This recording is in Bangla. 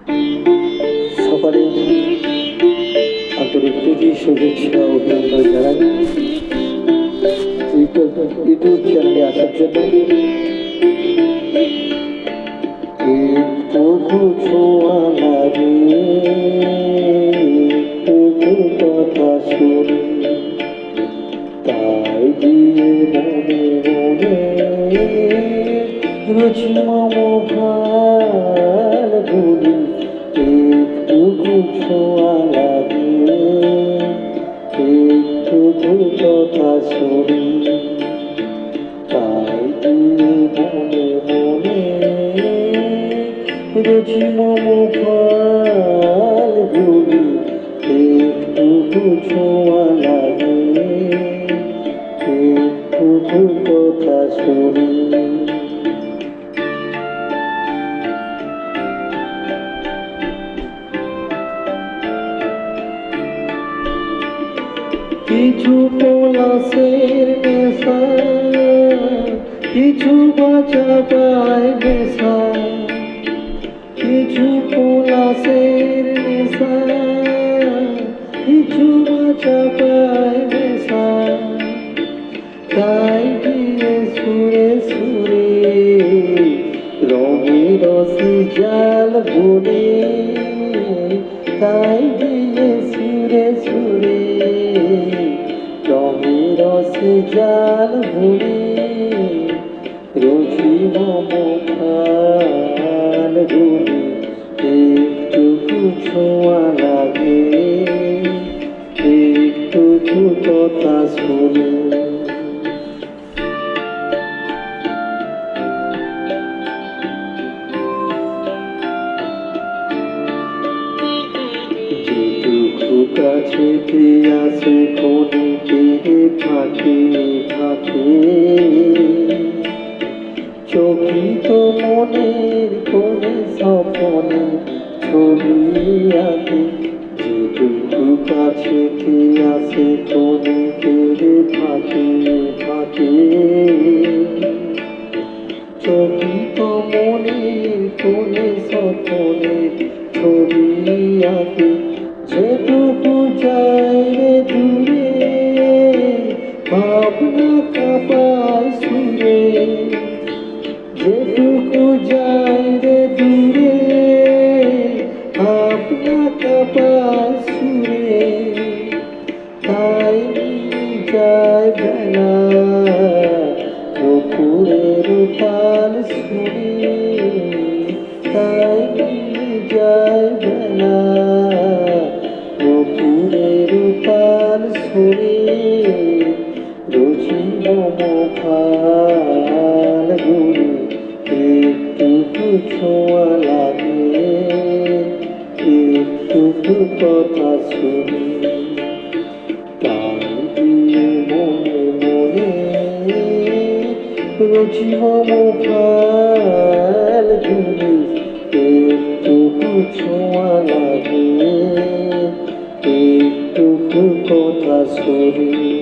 সকালে আন্তরিক প্রীতি শুভেচ্ছা ও অভিনন্দন জানাই ইউটিউব চ্যানেলে আসার জন্য। তবু ছোঁয়া লাগে তবু কথা শুনি, তাই দিয়ে মনে মনে রুচি মম ভাল বলি। একটু ছোঁয়া লাগে একটু কথা শুনি, তাই দিয়ে মনে মনে রুচি মম ভাল বলি। একটু ছোঁয়া লাগে একটু কথা শুনি। কিছু পলাশের নেশা, কিছু বাঁচা পায় নেশা। কিছু পলাশের নেশা, কিছু বাঁচা পায় নেশা। তাই দিয়ে সুরে সুরে রঙে রসে জাল বুনে, তাই দিয়ে সুরে সুরে রঙে রসে জাল বুনে। রোজি মম খাল গুলি, একটু ছোঁয়া লাগে একটু কথা শুনি। যেটুকু কাছে আসে ক্ষণিকে ফাঁকে ফাঁকে, চকিত মনের কোণে স্বপনে ছবি আঁকে। যেটুকু কাছে আসে ক্ষণিকে ফাঁকে ফাঁকে, চকিত মনের কোণে স্বপনে ছবি আঁকে। যেটুকু যায় রে দূরে ভাবনা কাঁপায় সুরে, যেটুকু যায় রে দূরে ভাবনা কাঁপায় সুরে। তাই যায় বেলা দুপুরের তাল শুনে, তাই যায় বেলা দুপুরের তাল শুনে। রোজি মম ভাল গুলি, একটু ছোঁয়া লাগে একটু কথা শুনি। তাই দিয়ে মনে মনে রোজি মম ভাল গুলি, একটু ছোঁয়া লাগে একটু কথা শুনি।